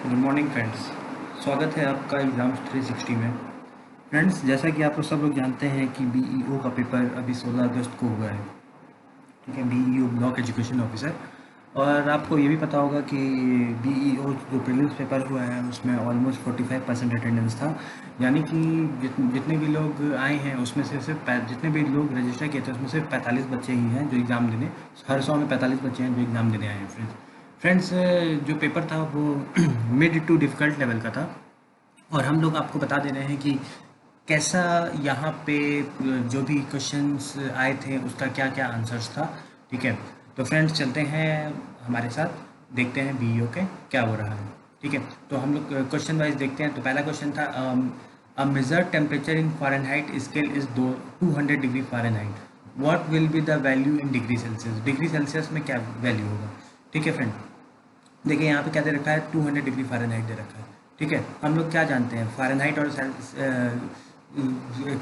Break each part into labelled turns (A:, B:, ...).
A: Good morning friends. स्वागत है आपका एग्ज़ाम्स 360 में। फ्रेंड्स, जैसा कि आप लोग सब लोग जानते हैं कि बीईओ का पेपर अभी 16 अगस्त को हुआ है। ठीक है, बीईओ ब्लॉक एजुकेशन ऑफिसर। और आपको ये भी पता होगा कि बीईओ जो प्रीलिम्स पेपर हुआ है उसमें ऑलमोस्ट 45% अटेंडेंस था। यानी कि जितने भी लोग आए हैं उसमें से सिर्फ जितने भी लोग रजिस्टर किए थे उसमें सिर्फ 45 बच्चे ही हैं जो एग्ज़ाम देने, हर 100 में 45 बच्चे हैं जो एग्ज़ाम देने आए हैं। फ्रेंड्स, जो पेपर था वो मिड टू डिफ़िकल्ट लेवल का था। और हम लोग आपको बता दे रहे हैं कि कैसा यहाँ पे जो भी क्वेश्चंस आए थे उसका क्या क्या आंसर्स था। ठीक है, तो फ्रेंड्स चलते हैं हमारे साथ, देखते हैं बीईओ के क्या हो रहा है। ठीक है, तो हम लोग क्वेश्चन वाइज देखते हैं। तो पहला क्वेश्चन था अ measured temperature in Fahrenheit scale is 200 degree Fahrenheit. What will be the value in degree Celsius? Degree Celsius में क्या वैल्यू होगा? ठीक है फ्रेंड, देखिए यहाँ पे क्या दे रखा है, 200 डिग्री फ़ारेनहाइट दे रखा है। ठीक है, हम लोग क्या जानते हैं फ़ारेनहाइट और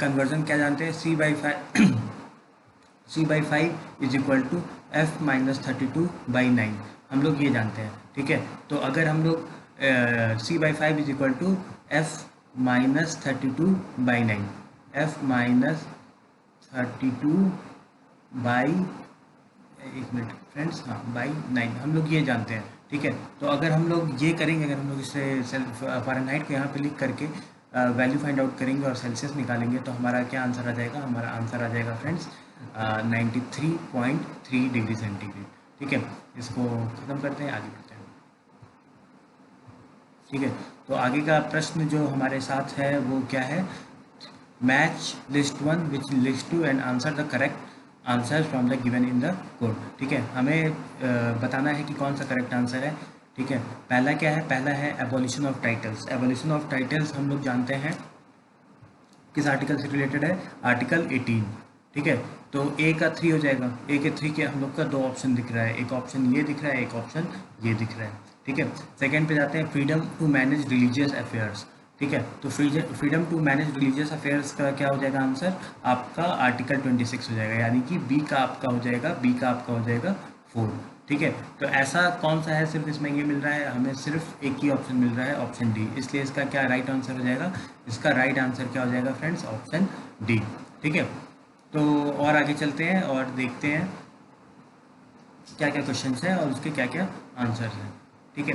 A: कन्वर्जन क्या जानते हैं, C/5 is equal to F-32/9। हम लोग ये जानते हैं। ठीक है, तो अगर हम लोग C/5 is equal to F-32/9, F-32 एक मिनट फ्रेंड्स, हाँ बाई 9 हम लोग ये जानते हैं। ठीक है, तो अगर हम लोग ये करेंगे, अगर हम लोग इसे फ़ारेनहाइट को यहाँ पे लिख करके वैल्यू फाइंड आउट करेंगे और सेल्सियस निकालेंगे तो हमारा क्या आंसर आ जाएगा? हमारा आंसर आ जाएगा फ्रेंड्स 93.3 डिग्री सेंटीग्रेड। ठीक है, इसको ख़त्म करते हैं, आगे बढ़ते हैं। ठीक है, तो आगे का प्रश्न जो हमारे साथ है वो क्या है? Match list 1 which list 2 and answer the correct answer from the given in the code. ठीक है, हमें बताना है कि कौन सा करेक्ट आंसर है। ठीक है, पहला क्या है? पहला है abolition of titles. Abolition of titles हम लोग जानते हैं किस आर्टिकल से रिलेटेड है? आर्टिकल 18। ठीक है, तो ए का 3 हो जाएगा। ए के 3 के हम लोग का दो ऑप्शन दिख रहा है, एक ऑप्शन ये दिख रहा है, एक ऑप्शन ये दिख रहा है। ठीक है, सेकेंड पे जाते हैं, freedom to manage religious affairs. ठीक है, तो freedom to manage religious affairs का क्या हो जाएगा आंसर? आपका आर्टिकल 26 हो जाएगा, यानी कि बी का आपका हो जाएगा, बी का आपका हो जाएगा 4। ठीक है, तो ऐसा कौन सा है सिर्फ इसमें ये मिल रहा है? हमें सिर्फ एक ही ऑप्शन मिल रहा है, ऑप्शन डी। इसलिए इसका क्या राइट आंसर हो जाएगा? इसका राइट आंसर क्या हो जाएगा फ्रेंड्स? Option D. ठीक है, तो और आगे चलते हैं और देखते हैं क्या क्या क्वेश्चन हैं और उसके क्या क्या आंसर्स हैं। ठीक है,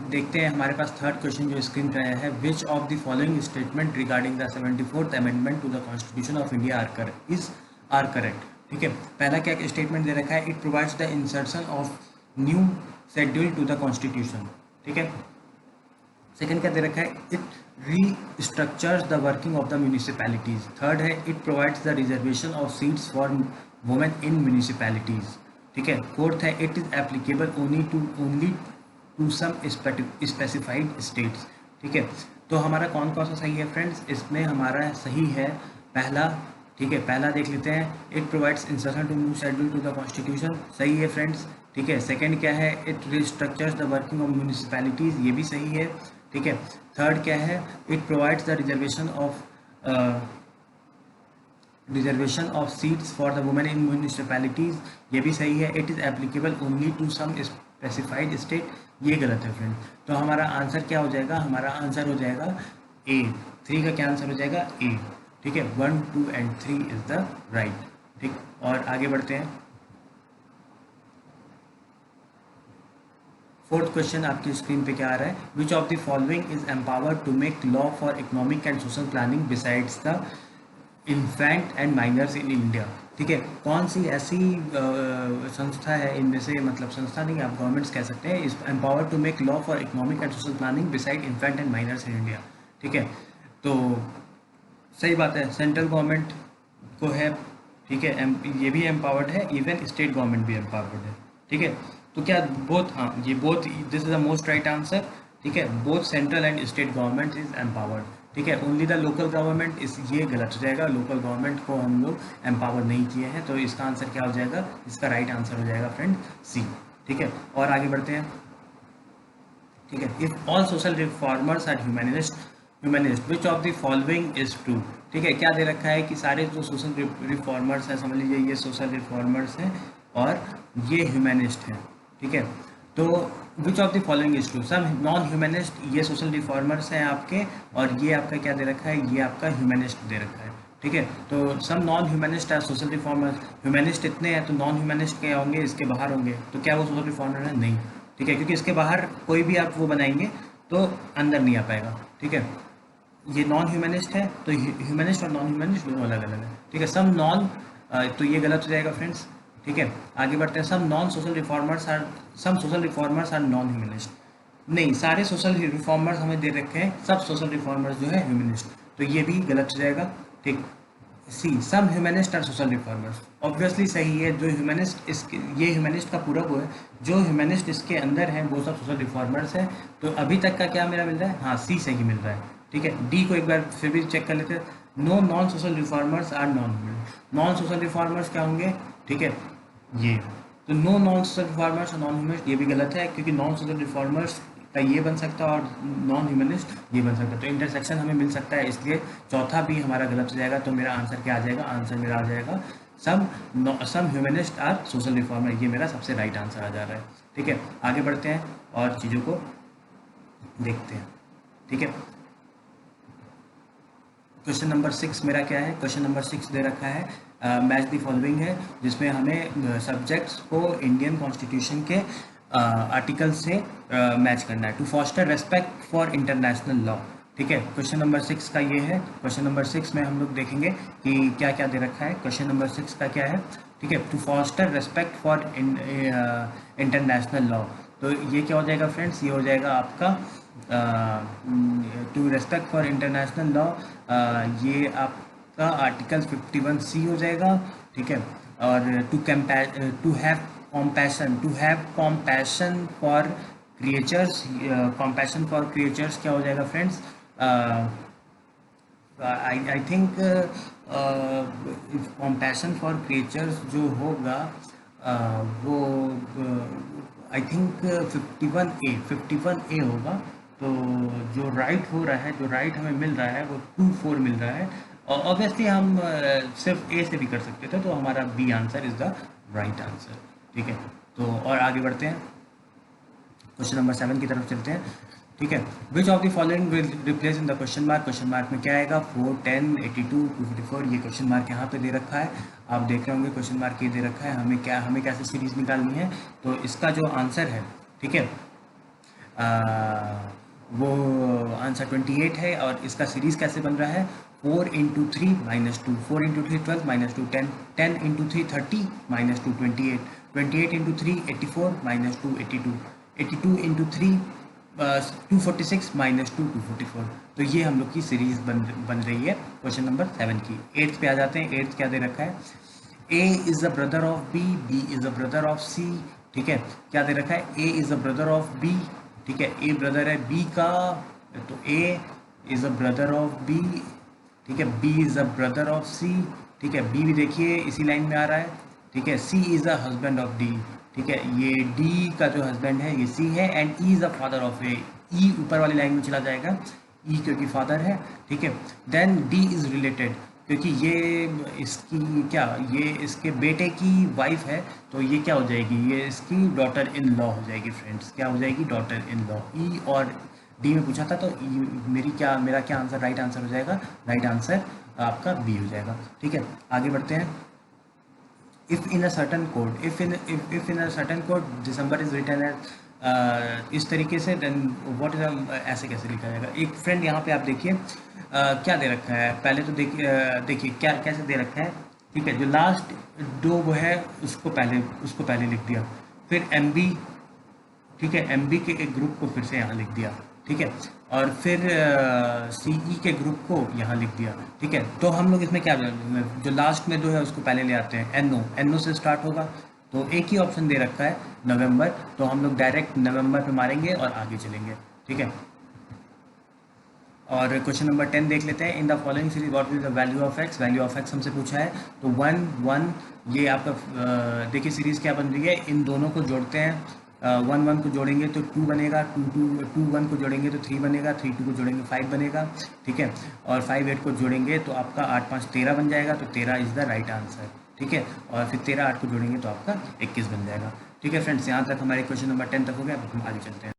A: देखते हैं हमारे पास थर्ड क्वेश्चन जो स्क्रीन पर आया है, which of the following statement regarding the 74th amendment to the constitution of India are correct. ठीक है, पहला क्या स्टेटमेंट दे रखा है? It provides the insertion of new schedule to the constitution. ठीक है, सेकेंड क्या दे रखा है? It restructures the working of the municipalities. Third है, it provides the reservation of seats for women in municipalities. ठीक है, फोर्थ है, it is applicable only to some specified states. ठीक है, तो हमारा कौन कौन सा सही है फ्रेंड्स? इसमें हमारा सही है पहला। ठीक है, पहला देख लेते हैं, it provides insertion to new schedule to the constitution, सही है फ्रेंड्स। ठीक है, सेकंड क्या है? It restructures the working of municipalities, ये भी सही है। ठीक है, थर्ड क्या है? It provides the reservation of seats for the women in municipalities, ये भी सही है। It is applicable only to some specified state, ये गलत है फ्रेंड। तो हमारा आंसर क्या हो जाएगा? हमारा आंसर हो जाएगा ए। 3 का क्या आंसर हो जाएगा? ए। ठीक है, 1, 2 एंड 3 इज द राइट। ठीक, और आगे बढ़ते हैं। फोर्थ क्वेश्चन आपकी स्क्रीन पे क्या आ रहा है? Which of the following is empowered to make law for economic and social planning besides the infant and minors in India. ठीक है, कौन सी ऐसी संस्था है इनमें से, मतलब संस्था नहीं, आप गवर्नमेंट्स कह सकते हैं, is empowered to make law for economic and social planning beside infant and minors in India. ठीक है, तो सही बात है, सेंट्रल गवर्नमेंट को है। ठीक है, ये भी एम्पावर्ड है, इवन स्टेट गवर्नमेंट भी एम्पावर्ड है। ठीक है, तो क्या बोथ, हाँ ये both, this is the most right answer. ठीक है, both central and state government is empowered. ठीक है, ओनली द लोकल गवर्नमेंट इस, ये गलत हो जाएगा, लोकल गवर्नमेंट को हम लोग एम्पावर नहीं किए हैं। तो इसका आंसर क्या हो जाएगा? इसका राइट आंसर हो जाएगा फ्रेंड सी। ठीक है, और आगे बढ़ते हैं। ठीक है, if all social reformers are humanist which of the following is true. ठीक है, क्या दे रखा है कि सारे जो सोशल रिफॉर्मर्स हैं, समझ लीजिए ये सोशल रिफॉर्मर्स हैं और ये ह्यूमनिस्ट हैं। ठीक है, तो which of the following is true, some non humanist, ये सोशल रिफॉर्मर्स हैं आपके, और ये आपका क्या दे रखा है, ये आपका ह्यूमनिस्ट दे रखा है, ठीक है। तो some non humanist are social reformers, humanist इतने हैं तो नॉन ह्यूमनिस्ट क्या होंगे, इसके बाहर होंगे, तो क्या वो सोशल रिफॉर्मर है, नहीं, ठीक है, क्योंकि इसके बाहर कोई भी आप वो बनाएंगे तो अंदर नहीं आ पाएगा, ठीक है। ये नॉन ह्यूमनिस्ट है, तो ह्यूमनिस्ट और नॉन ह्यूमनिस्ट दोनों अलग अलग है, ठीक है। सम नॉन, तो ये गलत हो जाएगा फ्रेंड्स, ठीक है। आगे बढ़ते हैं, some non social reformers are, some social reformers are non humanist, नहीं, सारे सोशल रिफॉर्मर्स हमें दे रखे हैं, सब सोशल रिफॉर्मर्स जो है ह्यूमनिस्ट, तो ये भी गलत हो जाएगा, ठीक। C, some humanist are social reformers, obviously सही है, जो ह्यूमनिस्ट इसके, ये ह्यूमनिस्ट का पूरा वो है, जो ह्यूमनिस्ट इसके अंदर है वो सब सोशल रिफॉर्मर्स है, तो अभी तक का क्या मेरा मिल रहा है, हाँ सी सही मिल रहा है, ठीक है। डी को एक बार फिर भी चेक कर लेते हैं, no non social reformers are non social reformers क्या होंगे, ठीक है, ये, तो नो नॉन सोशल रिफॉर्मर्स और नॉन ह्यूमनिस्ट, ये भी गलत है, क्योंकि नॉन सोशल रिफॉर्मर्स का ये बन सकता है और नॉन ह्यूमनिस्ट ये बन सकता है, तो इंटरसेक्शन हमें मिल सकता है, इसलिए चौथा भी हमारा गलत हो जाएगा, तो मेरा आंसर क्या आ जाएगा, आंसर मेरा आ जाएगा सम ह्यूमनिस्ट आर सोशल रिफॉर्मर, ये मेरा सबसे राइट आंसर आ जा रहा है, ठीक है। आगे बढ़ते हैं और चीज़ों को देखते हैं, ठीक है। क्वेश्चन नंबर 6 मेरा क्या है, क्वेश्चन नंबर 6 दे रखा है मैच द फॉलोइंग है, जिसमें हमें सब्जेक्ट्स को इंडियन कॉन्स्टिट्यूशन के आर्टिकल से मैच करना है, to foster respect for international law, ठीक है। क्वेश्चन नंबर 6 का ये है, क्वेश्चन नंबर 6 में हम लोग देखेंगे कि क्या क्या दे रखा है, क्वेश्चन नंबर 6 का क्या है, ठीक है, to foster respect for international law, तो ये क्या हो जाएगा फ्रेंड्स, ये हो जाएगा आपका to respect for international law, ये आपका आर्टिकल 51C हो जाएगा, ठीक है। और to have compassion for creatures, compassion for creatures क्या हो जाएगा friends, I think compassion for creatures जो होगा वो आई थिंक 51A होगा, तो जो राइट हो रहा है, जो राइट हमें मिल रहा है वो 2-4 मिल रहा है, और ऑब्वियसली हम सिर्फ ए से भी कर सकते थे, तो हमारा B answer is the right answer, ठीक है। तो और आगे बढ़ते हैं, क्वेश्चन नंबर 7 की तरफ चलते हैं, ठीक है। Which of the following will replace in the question mark, question mark में क्या आएगा, 4, 10, 82, 254, ये क्वेश्चन मार्क यहाँ पे दे रखा है, आप देख रहे होंगे क्वेश्चन मार्क ये दे रखा है, हमें कैसे सीरीज निकालनी है, तो इसका जो आंसर है, ठीक है, वो आंसर 28 है, और इसका सीरीज कैसे बन रहा है, 4 × 3 -2, 4 × 3 12 -2 10, 10 × 3 30 -2 28, 28 × 3 84 -2 82, 82 × 3 246 -2 244, तो ये हम लोग की सीरीज बन रही है क्वेश्चन नंबर 7 की। 8th पे आ जाते हैं, 8th क्या दे रखा है, A is a brother of B, B is a brother of C, ठीक है। क्या दे रखा है, A is a brother of B, ठीक है, A ब्रदर है B का, तो A is a brother of B, ठीक है, B is a brother of C, ठीक है, B भी देखिए इसी लाइन में आ रहा है, ठीक है, C is a husband of D, ठीक है, ये D का जो हस्बैंड है ये C है, and E is a father of A, E ऊपर वाली लाइन में चला जाएगा, E क्योंकि फादर है, ठीक है। देन D इज़ रिलेटेड, क्योंकि ये इसकी क्या, ये इसके बेटे की वाइफ है, तो ये क्या हो जाएगी, ये इसकी डॉटर इन लॉ हो जाएगी फ्रेंड्स, क्या हो जाएगी, डॉटर इन लॉ। ई और डी में पूछा था, तो मेरा क्या आंसर, राइट आंसर हो जाएगा, राइट आंसर आपका बी हो जाएगा, ठीक है। आगे बढ़ते हैं, if in a certain code, if in a certain code December is written as इस तरीके से, देन व्हाट इज, ऐसे कैसे लिखा जाएगा। एक फ्रेंड यहाँ पे आप देखिए क्या दे रखा है, पहले तो देखिए क्या कैसे दे रखा है, ठीक है, जो लास्ट दो वो है उसको पहले लिख दिया, फिर MB, ठीक है, MB के एक ग्रुप को फिर से यहाँ लिख दिया, ठीक है, और फिर CE के ग्रुप को यहाँ लिख दिया, ठीक है। तो हम लोग इसमें क्या, जो लास्ट में दो है उसको पहले ले आते हैं, NO से स्टार्ट होगा, तो एक ही ऑप्शन दे रखा है नवंबर, तो हम लोग डायरेक्ट नवंबर पे मारेंगे और आगे चलेंगे, ठीक है। और क्वेश्चन नंबर 10 देख लेते हैं, in the following series what is the value of x, value of x हमसे पूछा है, तो 1 1, ये आपका देखिए सीरीज़ क्या बन रही है, इन दोनों को जोड़ते हैं, 1 1 को जोड़ेंगे तो 2 बनेगा, 2 1 को जोड़ेंगे तो 3 बनेगा, 3 2 को जोड़ेंगे 5 बनेगा, ठीक है, और 5 8 को जोड़ेंगे तो आपका 8 5 13 बन जाएगा, तो 13 इज़ द राइट आंसर, ठीक है, और फिर 13 8 को जोड़ेंगे तो आपका 21 बन जाएगा, ठीक है फ्रेंड्स, यहाँ तक हमारे क्वेश्चन नंबर 10 तक हो गया। अब हम आगे चलते हैं।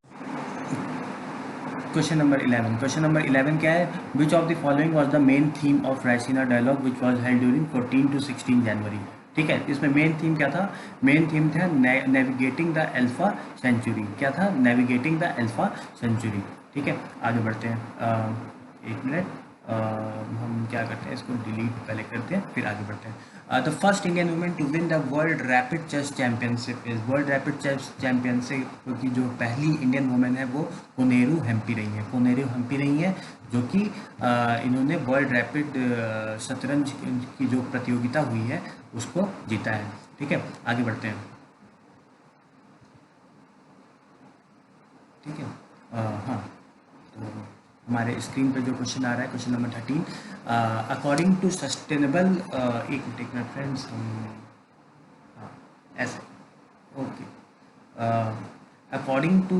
A: Question number 11। क्वेश्चन नंबर 11 क्या है? Which of the following was the main theme of Raisina dialogue which was held during 14 to 16 January. ठीक है, इसमें मेन थीम क्या था? मेन थीम था नेविगेटिंग द अल्फा सेंचुरी। क्या था? Navigating the alpha century. ठीक है, आगे बढ़ते हैं। एक मिनट, हम क्या करते हैं, इसको डिलीट पहले करते हैं फिर आगे बढ़ते हैं। The first Indian women to win the world rapid chess championship is, world rapid chess championship की जो पहली इंडियन वुमेन है वो कोनेरू हम्पी रही है। कोनेरू हम्पी रही है, जो कि इन्होंने वर्ल्ड रैपिड शतरंज की जो प्रतियोगिता हुई है उसको जीता है। ठीक है, आगे बढ़ते हैं। ठीक है, हाँ, तो हमारे स्क्रीन पे जो क्वेश्चन आ रहा है, question number 13, according to sustainable, एक मिनट फ्रेंड्स, हाँ, ऐसे, okay, according to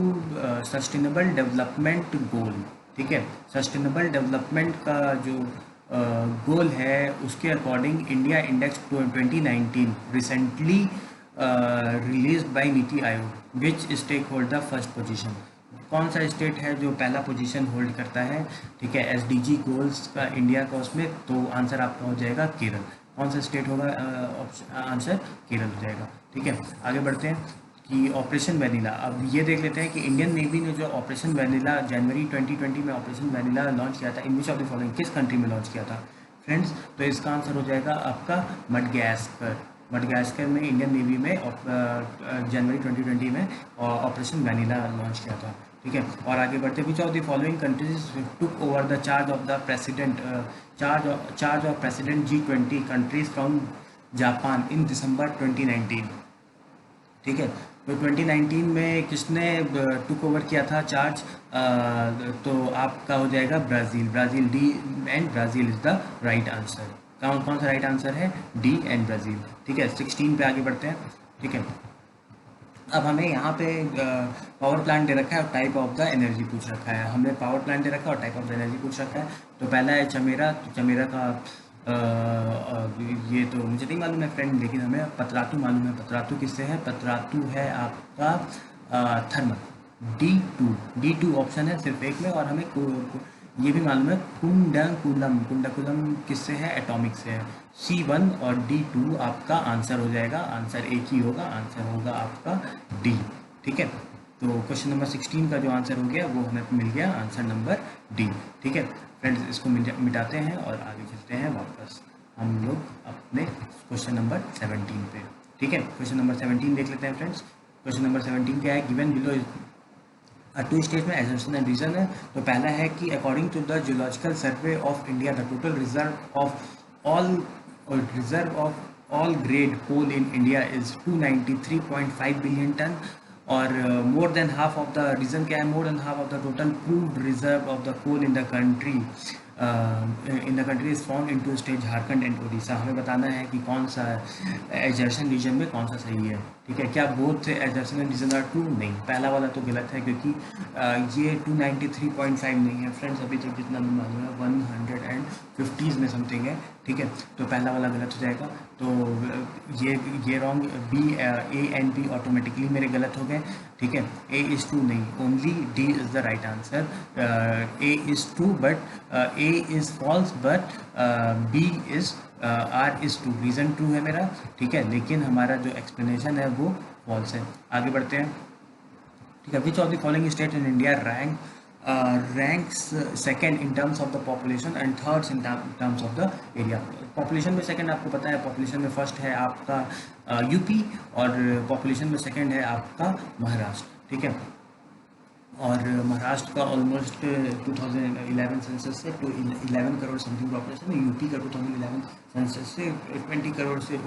A: sustainable development goal. ठीक है, सस्टेनेबल डेवलपमेंट का जो गोल है उसके according India index 2019 recently release by Niti Aayog, which state hold the first position. कौन सा स्टेट है जो पहला पोजीशन होल्ड करता है? ठीक है, एसडीजी गोल्स का इंडिया का उसमें, तो आंसर आपका हो जाएगा केरल। कौन सा स्टेट होगा? आंसर केरल हो जाएगा। ठीक है, आगे बढ़ते हैं कि ऑपरेशन वैनिला। अब ये देख लेते हैं कि इंडियन नेवी ने जो ऑपरेशन वैनिला जनवरी 2020 में ऑपरेशन वैनिला लॉन्च किया था, इन विच ऑफ द फॉलोइंग, किस कंट्री में लॉन्च किया था फ्रेंड्स? तो इसका आंसर हो जाएगा आपका मडगैस्कर। मडगैस्कर में इंडियन नेवी में जनवरी 2020 में ऑपरेशन वैनिला लॉन्च किया था। ठीक है, और आगे बढ़ते, which of the following countries took over the charge of the president, charge of president G20 countries from Japan in December 2019। ठीक है, तो 2019 में किसने टुक ओवर किया था चार्ज? तो आपका हो जाएगा Brazil. Brazil, D and Brazil is the right answer. कौन सा राइट आंसर है? D and Brazil. ठीक है, 16 पे आगे बढ़ते हैं। ठीक है, अब हमें यहाँ पे पावर प्लांट दे रखा है और टाइप ऑफ द एनर्जी पूछ रखा है। हमें पावर प्लांट दे रखा है और टाइप ऑफ द एनर्जी पूछ रखा है। तो पहला है चमेरा। तो चमेरा का ये तो मुझे नहीं मालूम है फ्रेंड, लेकिन हमें पतरातू मालूम है। पतरातू किससे है? पतरातू है आपका थर्मल। D2 ऑप्शन है सिर्फ एक में, और हमें ये भी मालूम है कुंडकुलम। कुंडकुलम किससे है? एटॉमिक से है। C1 और D2 आपका आंसर हो जाएगा। आंसर एक ही होगा, आंसर होगा आपका D। ठीक है, तो क्वेश्चन नंबर 16 का जो आंसर हो गया वो हमें मिल गया आंसर नंबर D। ठीक है फ्रेंड्स, इसको मिटाते हैं और आगे चलते हैं वापस हम लोग अपने क्वेश्चन नंबर 17 पे। ठीक है, क्वेश्चन नंबर 17 देख लेते हैं फ्रेंड्स। क्वेश्चन नंबर 17 क्या है? गिवन बिलो टू स्टेज में एजम्पशन एंड रीजन है। तो पहला है कि according to the geological survey of India the total reserve of all grade coal in India is 293.5 billion tonne. और more than half of the reason क्या है? More than half of the total proved reserve of the coal in the country is found in two state Jharkhand and Orissa. हमें बताना है कि कौन सा एजर्सन reason में कौन सा सही है। ठीक है, क्या both assertion and reason are true? नहीं, पहला वाला तो गलत है, क्योंकि ये 293.5 नहीं है फ्रेंड्स, अभी तक जितना भी मालूम है 150s में समथिंग है। ठीक है, तो पहला वाला गलत हो जाएगा। तो ये wrong, B A and B automatically मेरे गलत हो गए। ठीक है, A is true नहीं, only D is the right answer. A is true but A is false but B is R is true। Reason true है मेरा, ठीक है, लेकिन हमारा जो एक्सप्लेनेशन है वो फॉल्स है। आगे बढ़ते हैं। ठीक है, which of the following state in India ranks second in terms of the population and thirds in terms of the area. Population में सेकंड आपको पता है, पॉपुलेशन में फर्स्ट है आपका यूपी, और पॉपुलेशन में सेकंड है आपका महाराष्ट्र। ठीक है, और महाराष्ट्र का ऑलमोस्ट 2011 सेंसस से 11 करोड़ समथिंग पॉपुलेशन है। यूपी का 2011 सेंसस से 20 करोड़ से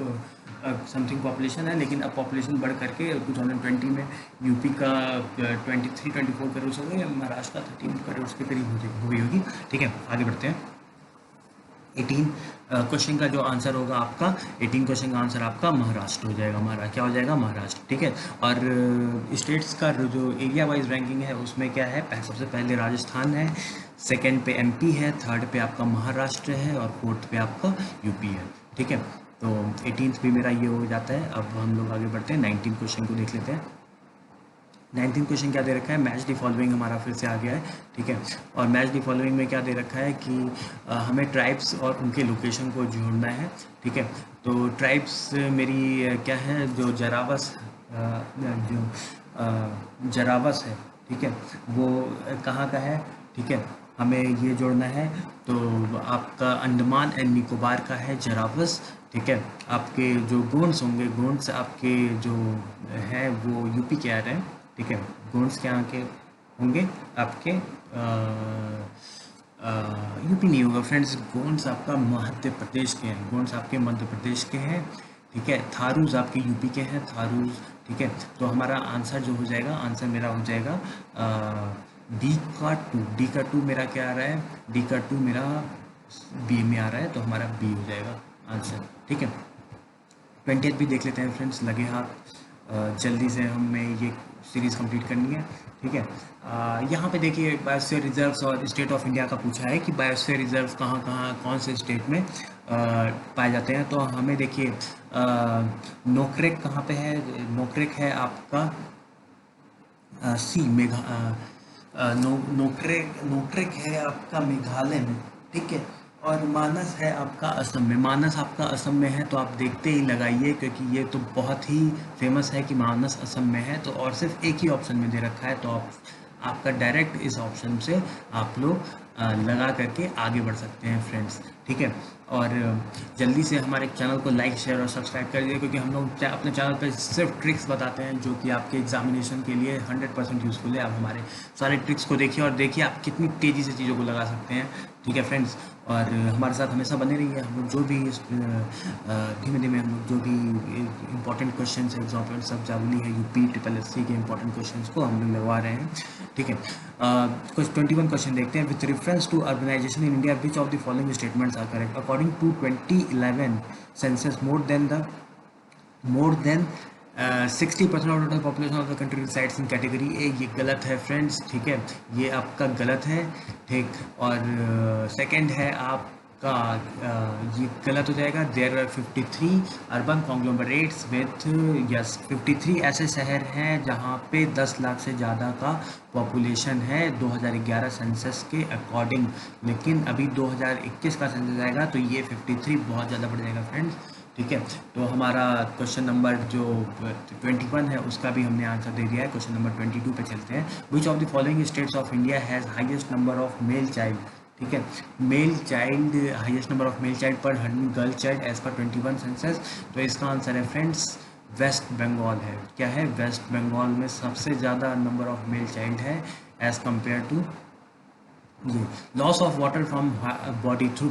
A: समथिंग पॉपुलेशन है, लेकिन अब पॉपुलेशन बढ़ करके 2020 में यूपी का 23-24 करोड़ से हो गई, महाराष्ट्र का 13 करोड़ के करीब हो गई होगी। ठीक है, आगे बढ़ते हैं। 18 क्वेश्चन का जो आंसर होगा आपका, 18 क्वेश्चन का आंसर आपका महाराष्ट्र हो जाएगा। महाराष्ट्र क्या हो जाएगा? महाराष्ट्र। ठीक है, और स्टेट्स का जो एरिया वाइज रैंकिंग है उसमें क्या है? सबसे पहले राजस्थान है, सेकंड पे MP है, थर्ड पे आपका महाराष्ट्र है, और फोर्थ पे आपका यूपी है। ठीक है, तो 18th भी मेरा ये हो जाता है। अब हम लोग आगे बढ़ते हैं, 19 क्वेश्चन को देख लेते हैं। 19 क्वेश्चन क्या दे रखा है, मैच द फॉलोइंग हमारा फिर से आ गया है, ठीक है। और मैच द फॉलोइंग में क्या दे रखा है कि हमें ट्राइब्स और उनके लोकेशन को जोड़ना है, ठीक है। तो ट्राइब्स मेरी क्या है, जो जरावस जरावस है, ठीक है, वो कहाँ का है, ठीक है, हमें ये जोड़ना है। तो आपका अंडमान एंड निकोबार का है जरावस, ठीक है। आपके जो गोंड्स होंगे, गोंड्स आपके जो है वो यूपी के आ रहे हैं, ठीक है। गोंड्स के यहाँ के होंगे आपके यूपी नहीं होगा फ्रेंड्स, गोंड्स आपका मध्य प्रदेश के हैं, गोंड्स आपके मध्य प्रदेश के हैं, ठीक है। थारूज आपके यूपी के हैं, थारूज, ठीक है। तो हमारा आंसर जो हो जाएगा, आंसर मेरा हो जाएगा डी का 2। डी का 2 मेरा क्या आ रहा है, डी का 2 मेरा बी में आ रहा है, तो हमारा बी हो जाएगा आंसर, ठीक है। 20th भी देख लेते हैं फ्रेंड्स, लगे हाथ जल्दी से हमें ये सीरीज़ कंप्लीट करनी है, ठीक है। यहाँ पे देखिए बायोस्फीयर रिजर्व्स और स्टेट ऑफ इंडिया का पूछा है कि बायोस्फीयर रिजर्व कहाँ कहाँ कौन से स्टेट में पाए जाते हैं। तो हमें देखिए नोकरेक कहाँ पे है, नोकरेक है आपका सी मेघा नोकरेक है आपका मेघालय में, ठीक है। और मानस है आपका असम में, मानस आपका असम में है, तो आप देखते ही लगाइए क्योंकि ये तो बहुत ही फेमस है कि मानस असम में है। तो और सिर्फ एक ही ऑप्शन में दे रखा है, तो आपका डायरेक्ट इस ऑप्शन से आप लोग लगा करके आगे बढ़ सकते हैं फ्रेंड्स, ठीक है। और जल्दी से हमारे चैनल को लाइक शेयर और सब्सक्राइब कर दीजिए, क्योंकि हम लोग अपने चैनल पे सिर्फ ट्रिक्स बताते हैं जो कि आपके एग्जामिनेशन के लिए 100% यूज़फुल है। आप हमारे सारे ट्रिक्स को देखिए और देखिए आप कितनी तेज़ी से चीज़ों को लगा सकते हैं, ठीक है फ्रेंड्स। और हमारे साथ हमेशा बने रहिए। हम लोग जो भी धीमे धीमे हम लोग जो भी इंपॉर्टेंट क्वेश्चन है, एग्जाम्पल सब जावली है, यूपी ट्रिपल एस सी के इंपॉर्टेंट क्वेश्चन को हम लोग लगवा रहे हैं, ठीक है। कुछ 21 क्वेश्चन देखते हैं। With reference to urbanization in India which of the following statements are correct according to 2011 census more than 60% of total population of the country resides in category A. ये गलत है फ्रेंड्स, ठीक है, ये आपका गलत है, ठीक। और सेकंड है आपका ये गलत हो जाएगा। There are 53 urban conglomerates with, yes 53 ऐसे शहर हैं जहाँ पे 10 लाख से ज़्यादा का पॉपुलेशन है 2011 सेंसस के अकॉर्डिंग। लेकिन अभी 2021 का सेंसस आएगा तो ये 53 बहुत ज़्यादा बढ़ जाएगा फ्रेंड्स, ठीक है। तो हमारा क्वेश्चन नंबर जो 21 है उसका भी हमने आंसर दे दिया है। क्वेश्चन नंबर 22 पे चलते हैं। विच of the following states of India has highest number of male child, ठीक है। Male child, highest number of male child पर 100 girl child as per 21 census. तो इसका आंसर है फ्रेंड्स वेस्ट बंगाल है। क्या है, वेस्ट बंगाल में सबसे ज़्यादा नंबर ऑफ मेल चाइल्ड है एज कम्पेयर टू ये। Loss of water from body through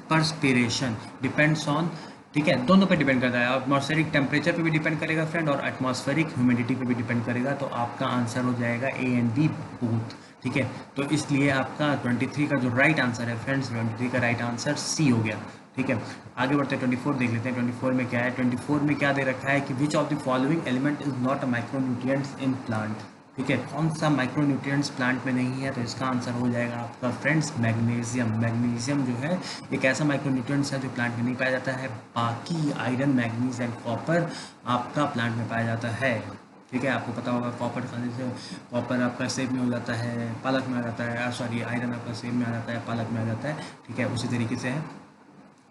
A: perspiration depends on, ठीक है, दोनों पे डिपेंड करता है। एटमॉस्फेरिक टेम्परेचर पे भी डिपेंड करेगा फ्रेंड, और एटमॉस्फेरिक ह्यूमिडिटी पे भी डिपेंड करेगा। तो आपका आंसर हो जाएगा ए एंड बी बोथ, ठीक है। तो इसलिए आपका 23 का जो राइट आंसर है फ्रेंड्स, 23 का राइट आंसर सी हो गया, ठीक है। आगे बढ़ते हैं, 24 देख लेते हैं। 24 में क्या है, 24 में क्या दे रखा है कि विच of the following element is not a micronutrients in plant, ठीक है। कौन सा माइक्रोन्यूट्रिएंट्स प्लांट में नहीं है, तो इसका आंसर हो जाएगा आपका फ्रेंड्स मैग्नीशियम। मैग्नीशियम जो है एक ऐसा माइक्रोन्यूट्रिएंट्स है जो प्लांट में नहीं पाया जाता है। बाकी आयरन, मैग्नीज एंड कॉपर आपका प्लांट में पाया जाता है, ठीक है। आपको पता होगा कॉपर खाने से, कॉपर आपका सेब में हो जाता है, पालक में आ जाता है, सॉरी आयरन आपका सेब में आ जाता है, पालक में आ जाता है, ठीक है। उसी तरीके से है।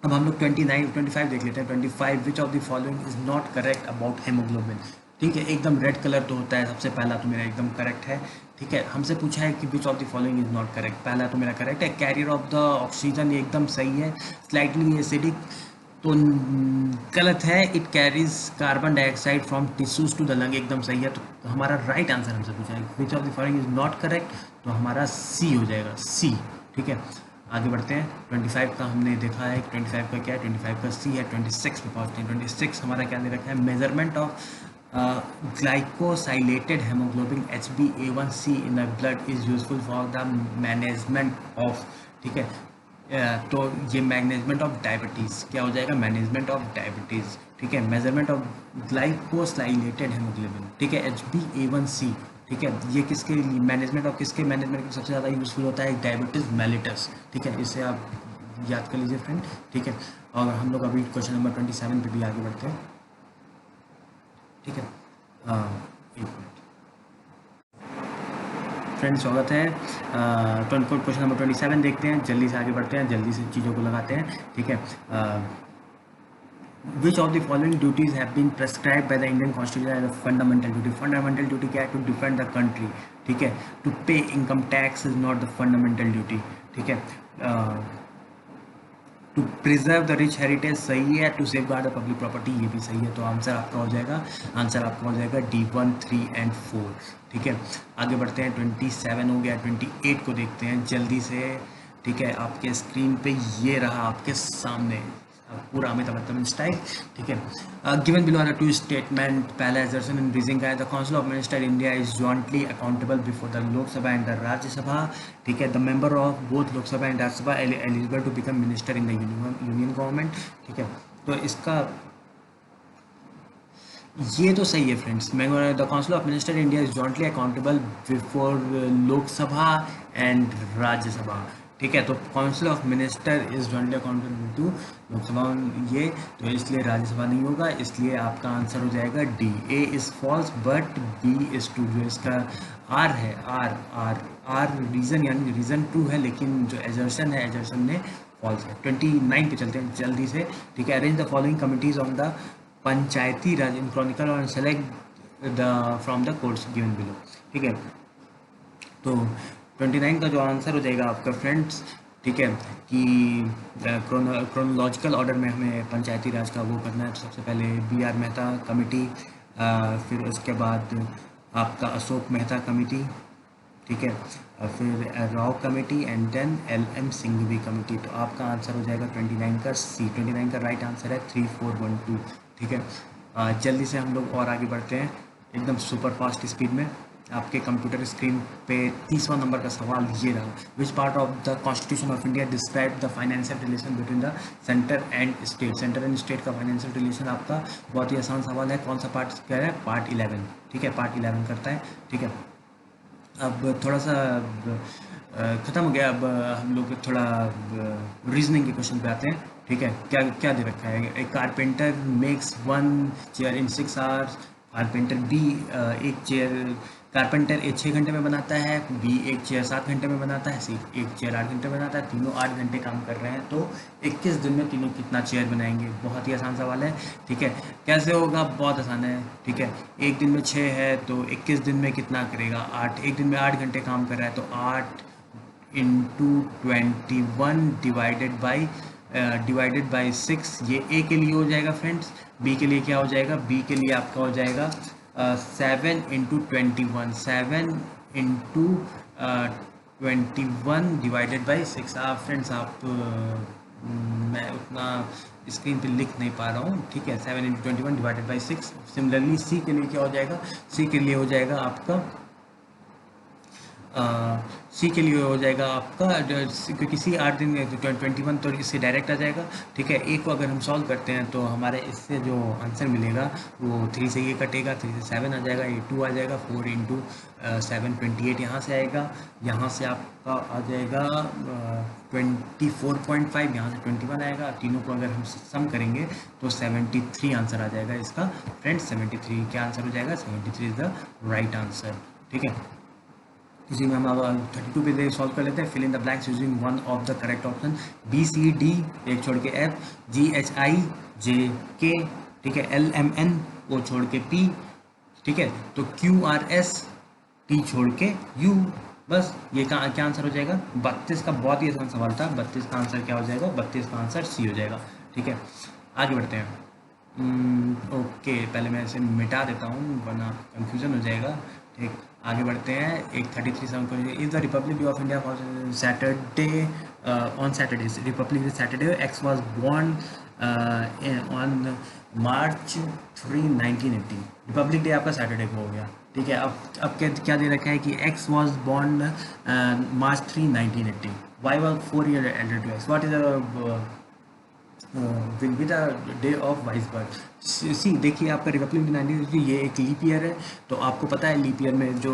A: अब हम लोग 25 देख लेते हैं। 25 विच of the following is not correct about haemoglobin, ठीक है। एकदम रेड कलर तो होता है, सबसे पहला तो मेरा एकदम करेक्ट है, ठीक है। हमसे पूछा है कि विच of the following is not correct, पहला तो मेरा करेक्ट है। कैरियर ऑफ द ऑक्सीजन, ये एकदम सही है। स्लाइटली एसिडिक तो गलत है। It carries carbon dioxide from tissues to the lung, एकदम सही है। तो हमारा राइट आंसर हमसे पूछा है which of the following is not correct, तो हमारा सी हो जाएगा, सी, ठीक है। आगे बढ़ते हैं। 25 का हमने देखा है, 25 का क्या है, 25 का सी है। 26 पे पहुँचते हैं। 26 हमारा क्या दे रखा है, measurement of glycosylated haemoglobin HbA1c in the blood is useful for the management of, ठीक है। तो ये मैनेजमेंट ऑफ डायबिटीज़ क्या हो जाएगा, मैनेजमेंट ऑफ डायबिटीज़, ठीक है। मेजरमेंट ऑफ ग्लाइकोसाइलेटेड हेमोग्लोबिन, ठीक है, HbA1c, ठीक है। ये किसके लिए, मैनेजमेंट ऑफ किसके मैनेजमेंट में सबसे ज़्यादा यूजफुल होता है, डायबिटीज़ मेलिटस, ठीक है। इसे आप याद कर लीजिए फ्रेंड, ठीक है। और हम लोग अभी क्वेश्चन नंबर 27 पे भी आगे बढ़ते हैं, ठीक है। एक मिनट फ्रेंड्स, स्वागत है। क्वेश्चन नंबर 27 देखते हैं, जल्दी से आगे बढ़ते हैं, जल्दी से चीज़ों को लगाते हैं, ठीक है। Which of the following duties have been prescribed by the Indian Constitution as a fundamental duty? Fundamental duty क्या है? To defend the country, ठीक है। To pay income tax is not the fundamental duty, ठीक है। To preserve the rich heritage सही है, to safeguard the public property ये भी सही है। तो आंसर आपका हो जाएगा D1, 3 एंड 4, ठीक है। आगे बढ़ते हैं, 27 हो गया, 28 को देखते हैं जल्दी से, ठीक है। आपके स्क्रीन पे ये रहा आपके सामने पूरा अमिताभ बच्चन स्टाइल, ठीक है। Given below are two statement, पहला एजर्शन इन रीजनिंग का है, the council of minister India is jointly accountable before the Lok Sabha and the Rajya Sabha, ठीक है। The member of both Lok Sabha and Rajya Sabha eligible to become minister in the union government, ठीक है। तो इसका ये तो सही है friends. The council of minister India is jointly accountable before Lok Sabha and Rajya Sabha, ठीक है। तो council of minister is jointly accountable to Lok Sabha, ये तो इसलिए राज्यसभा नहीं होगा, इसलिए आपका आंसर हो जाएगा D. A is false but B is true. जो इसका आर है, आर आर आर रीजन यानी रीजन ट्रू है, लेकिन जो एजर्शन है एजर्शन में फॉल्स है। 29 पे चलते हैं जल्दी से, ठीक है। Arrange the following committees on the Panchayati Raj in chronicle और select the from the course given below, ठीक है। तो 29 का जो आंसर हो जाएगा आपका फ्रेंड्स, ठीक है, कि क्रोनोलॉजिकल ऑर्डर में हमें पंचायती राज का वो करना है। तो सबसे पहले B.R. मेहता कमेटी, फिर उसके बाद आपका अशोक मेहता कमेटी, ठीक है, और फिर Rao committee and then L.M. Singhvi committee. तो आपका आंसर हो जाएगा 29 का C। 29 का राइट आंसर है 3412, ठीक है। जल्दी से हम लोग और आगे बढ़ते हैं एकदम सुपर फास्ट स्पीड में। आपके कंप्यूटर स्क्रीन पे 30वां नंबर का सवाल ये रहा, which part of the constitution of India describe the financial relation between the centre and state. Centre and state का फाइनेंशियल रिलेशन आपका बहुत ही आसान सवाल है। कौन सा पार्ट कह रहा है? पार्ट 11, ठीक है, पार्ट 11 करता है, ठीक है। अब थोड़ा सा ख़त्म हो गया, अब हम लोग थोड़ा रीजनिंग के क्वेश्चन पे आते हैं, ठीक है। क्या क्या दे रखा है? एक carpenter makes 1 chair in 6 hours, carpenter B एक चेयर कारपेंटर 6 घंटे में बनाता है, बी एक चेयर 7 घंटे में बनाता है, सी एक चेयर 8 घंटे में बनाता है। तीनों 8 घंटे काम कर रहे हैं, तो 21 दिन में तीनों कितना चेयर बनाएंगे? बहुत ही आसान सवाल है, ठीक है। कैसे होगा? बहुत आसान है, ठीक है। एक दिन में 6 है तो 21 दिन में कितना करेगा? 8। एक दिन में 8 घंटे काम कर रहा है तो 8 इंटू 21 डिवाइडेड बाई 6। ये ए के लिए हो जाएगा फ्रेंड्स। बी के लिए क्या हो जाएगा? बी के लिए आपका हो जाएगा 7 इंटू 21, 7 इंटू 21 डिवाइडेड बाई 6। आप फ्रेंड्स मैं उतना स्क्रीन पे लिख नहीं पा रहा हूँ, ठीक है। 7 into 21 divided by 6। Similarly C के लिए क्या हो जाएगा? सी के लिए हो जाएगा आपका सी के लिए हो जाएगा आपका, क्योंकि सी 8 दिन 21 तो इससे डायरेक्ट आ जाएगा, ठीक है। ए को अगर हम सॉल्व करते हैं तो हमारे इससे जो आंसर मिलेगा वो 3 से ये कटेगा, 3 से 7 आ जाएगा, ये 2 आ जाएगा, 4 इंटू 7 28 यहाँ से आएगा, यहाँ से आपका आ जाएगा 24.5, यहाँ से 21 आएगा। तीनों को अगर हम सम करेंगे तो 73 आंसर आ जाएगा इसका फ्रेंड्स। 73 क्या आंसर हो जाएगा? 73 इज द राइट आंसर, ठीक है। इसी में हम अब 32 पे सॉल्व कर लेते हैं। Fill in the blanks using one of the correct option. B C D एक छोड़ के F, G H I J K, ठीक है, L M N O छोड़ के P, ठीक है। तो Q R S T छोड़ के U, बस ये क्या आंसर हो जाएगा? 32 का बहुत ही आसान सवाल था। 32 का आंसर क्या हो जाएगा? 32 का आंसर सी हो जाएगा, ठीक है। आगे बढ़ते हैं। ओके, पहले मैं इसे मिटा देता हूँ वरना कंफ्यूजन हो जाएगा, ठीक। आगे बढ़ते हैं। एक 33 is the republic day of India Saturday on Saturday. Republic day Saturday. X was born on March 3, 1980। Republic day आपका सैटरडे को हो गया, ठीक है। अब क्या दे रखा है कि x was born March 3, 1980। Y was 4 year elder to x. What is will be the day of y's birth. See देखिए, आपका रिपब्लिक डे 1963 ये एक लीप ईयर है, तो आपको पता है लीप ईयर में जो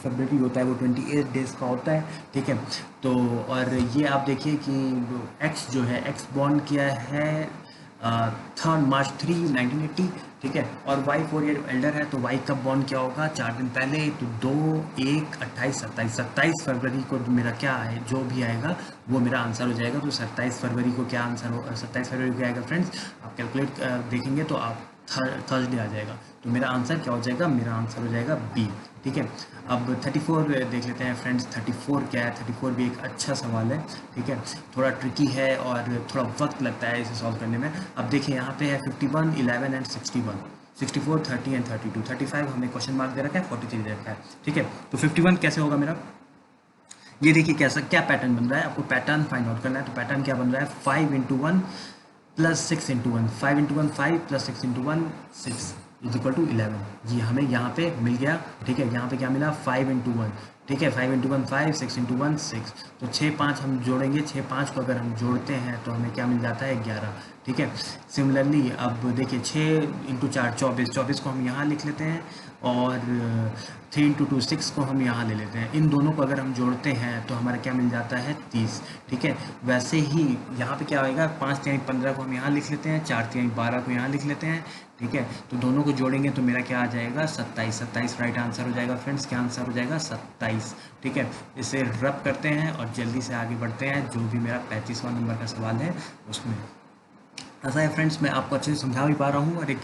A: फरवरी होता है वो 28 डेज का होता है, ठीक है। तो और ये आप देखिए कि एक्स जो है, एक्स बॉर्न किया है 3 मार्च 1980, ठीक है। और वाई 4 ईयर एल्डर है, तो वाई कब बॉर्न किया होगा, 4 दिन पहले, तो 2, 1, 28, 27 फरवरी को मेरा क्या है, जो भी आएगा वो मेरा आंसर हो जाएगा। तो 27 फरवरी को क्या आंसर हो, 27 फरवरी को क्या आएगा फ्रेंड्स, आप कैलकुलेट देखेंगे तो आप थर्सडे आ जाएगा। तो मेरा आंसर क्या हो जाएगा, मेरा आंसर हो जाएगा बी, ठीक है। अब 34 देख लेते हैं फ्रेंड्स, 34 क्या है, 34 भी एक अच्छा सवाल है, ठीक है। थोड़ा ट्रिकी है और थोड़ा वक्त लगता है इसे सॉल्व करने में। अब देखिए यहाँ पे है 51, 11 एंड 61, 64, 30 एंड 32, 35 हमने क्वेश्चन मार्क दे रखा है, 43 दे रखा है, ठीक है। तो 51 कैसे होगा मेरा, ये देखिए कैसा क्या पैटर्न बन रहा है, आपको पैटर्न फाइंड आउट करना है। तो पैटर्न क्या बन रहा है, 5 × 1 plus 6 × 1, 5 × 1 5 plus 6 × 1 6 is equal to 11। जी हमें यहाँ पे मिल गया, ठीक है। यहाँ पे क्या मिला, 5 × 1, ठीक है। 5 × 1 5, 6 × 1 6, तो 6 5 हम जोड़ेंगे, 6 5 को अगर हम जोड़ते हैं तो हमें क्या मिल जाता है, 11, ठीक है। सिमिलरली अब देखिए 6 × 4 24, 24 को हम यहाँ लिख लेते हैं, और 3 × 2 6 को हम यहाँ ले लेते हैं। इन दोनों को अगर हम जोड़ते हैं तो हमारा क्या मिल जाता है, 30, ठीक है। वैसे ही यहाँ पे क्या होएगा, 5 × 15 को हम यहाँ लिख लेते हैं, 4 × 12 को यहाँ लिख लेते हैं, ठीक है। तो दोनों को जोड़ेंगे तो मेरा क्या आ जाएगा, 27, 27 राइट आंसर हो जाएगा फ्रेंड्स। क्या आंसर हो जाएगा, 27, ठीक है। इसे रब करते हैं और जल्दी से आगे बढ़ते हैं, जो भी मेरा 35वां नंबर का सवाल है उसमें। ऐसा है फ्रेंड्स, मैं आपको अच्छे से समझा भी पा रहा हूँ और एक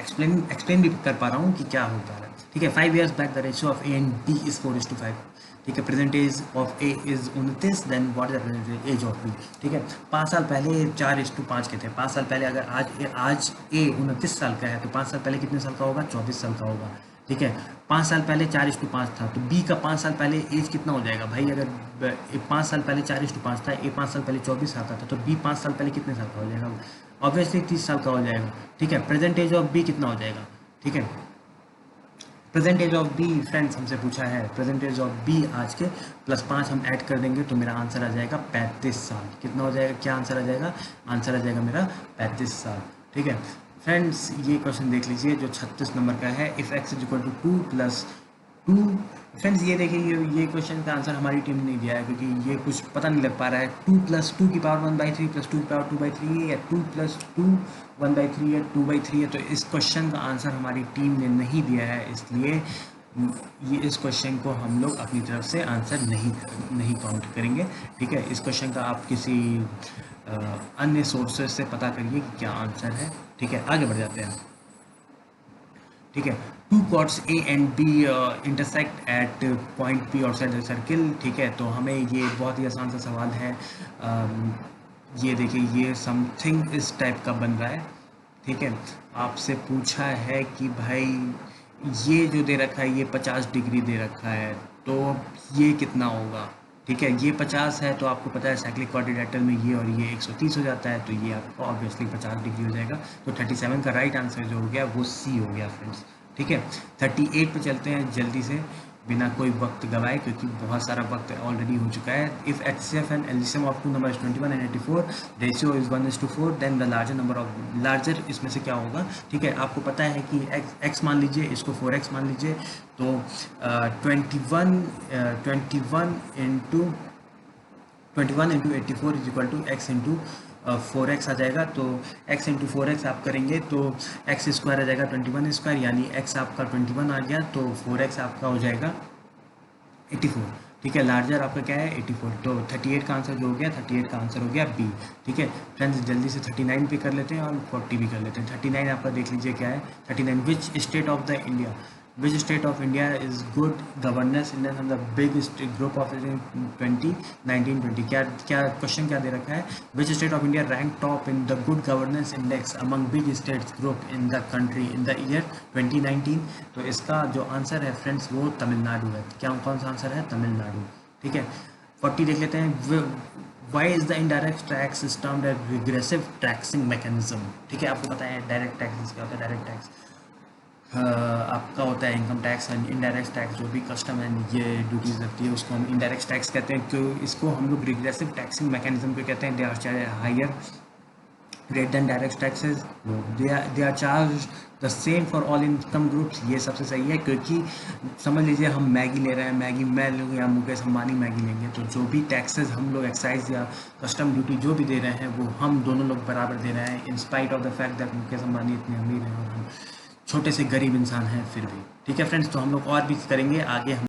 A: एक्सप्लेन भी कर पा रहा हूँ कि क्या होता है, ठीक है। 5 years back the ratio of A and B is 4:5, ठीक है। Present age of A is 29, then what is the present age of B, ठीक है। 5 साल पहले 4:5 के थे। 5 साल पहले अगर आज ए 29 साल का है, तो 5 साल पहले कितने साल का होगा, 24 साल का होगा, ठीक है। 5 साल पहले 4:5 था, तो बी का 5 साल पहले एज कितना हो जाएगा भाई, अगर 5 साल पहले 4:5 था, ए 5 साल पहले 24 साल का था, तो बी 5 साल पहले कितने साल का हो जाएगा, ऑब्वियसली 30 साल का हो जाएगा, ठीक है। प्रेजेंट एज ऑफ बी कितना हो जाएगा, ठीक है। Present age of B friends हमसे पूछा है, प्रेजेंट एज ऑफ बी आज के प्लस 5 हम ऐड कर देंगे तो मेरा आंसर आ जाएगा 35 साल। कितना हो जाएगा, क्या आंसर आ जाएगा, आंसर आ जाएगा मेरा 35 साल, ठीक है। फ्रेंड्स ये क्वेश्चन देख लीजिए जो 36 नंबर का है, if X is equal to 2 + 2। Friends ये देखिए, ये क्वेश्चन का आंसर हमारी टीम ने नहीं दिया है, क्योंकि ये कुछ पता नहीं लग पा रहा है। 2 + 2 की पावर 1/3 + 2 की पावर 2/3 या 2 + 2 1/3 या 2/3 है। तो इस क्वेश्चन का आंसर हमारी टीम ने नहीं दिया है, इसलिए ये इस क्वेश्चन को हम लोग अपनी तरफ से आंसर नहीं काउंट करेंगे, ठीक है। इस क्वेश्चन का आप किसी अन्य सोर्सेज से पता करिए कि क्या आंसर है, ठीक है। आगे बढ़ जाते हैं, ठीक है। 2 chords A and B intersect at point P और साइड सर्किल, ठीक है। तो हमें ये बहुत ही आसान सा सवाल है। ये देखिए, ये समथिंग इस टाइप का बन रहा है, ठीक है। आपसे पूछा है कि भाई ये जो दे रखा है ये 50 डिग्री दे रखा है, तो ये कितना होगा, ठीक है। ये 50 है, तो आपको पता है साइक्लिक क्वाड्रिलेटरल में ये और ये 130 हो जाता है, तो ये आपको ऑब्वियसली 50 डिग्री हो जाएगा। तो 37 का राइट आंसर जो हो गया वो सी हो गया फ्रेंड्स, ठीक है। 38 पे चलते हैं जल्दी से, बिना कोई वक्त गवाए, क्योंकि बहुत सारा वक्त ऑलरेडी हो चुका है। If HCF and LCM of 2 numbers 21 and 84, ratio is 1:4, then the larger number of larger इसमें से क्या होगा, ठीक है। आपको पता है कि x मान लीजिए, इसको 4x मान लीजिए, तो 21 × 84 is equal to x × 4x आ जाएगा। तो x × 4x आप करेंगे तो x² आ जाएगा 21², यानी x आपका 21 आ गया, तो 4x आपका हो जाएगा 84, ठीक है। लार्जर आपका क्या है, 84। तो 38 का आंसर जो हो गया, 38 का आंसर हो गया बी, ठीक है। फ्रेंड्स जल्दी से 39 पे कर लेते हैं और 40 भी कर लेते हैं। 39 आपका देख लीजिए क्या है, 39 which state of the India, which state of India is good governance in the big group of 1920। क्या क्वेश्चन क्या दे रखा है, which state of India rank top in the good governance index among big states group in the country in the year 2019। तो इसका जो answer है friends वो तमिलनाडु है। क्या कौन सा आंसर है, तमिलनाडु, ठीक है। 40 देख लेते हैं, why is the indirect tax system regressive taxing mechanism, ठीक है। आपको पता है डायरेक्ट टैक्स क्या होता है, डायरेक्ट टैक्स आपका होता है income tax, and indirect tax जो भी कस्टम एंड ये ड्यूटीज लगती है उसको हम इनडायरेक्ट टैक्स कहते हैं। क्यों इसको हम लोग रिग्रेसिव टैक्सिंग मैकेनिज्म पे कहते हैं, they are higher great than direct taxes, no, they are charge the same for all income groups. ये सबसे सही है, क्योंकि समझ लीजिए हम मैगी ले रहे हैं, मैगी मैं लूँगी या मुकेश अंबानी मैगी लेंगे, तो जो भी टैक्सेस हम लोग एक्साइज या कस्टम ड्यूटी जो भी दे रहे हैं वो हम दोनों लोग बराबर दे रहे हैं, in spite of the fact that Mukesh Ambani इतने अमीर हैं और हम छोटे से गरीब इंसान हैं फिर भी। ठीक है फ्रेंड्स, तो हम लोग और भी करेंगे आगे। हम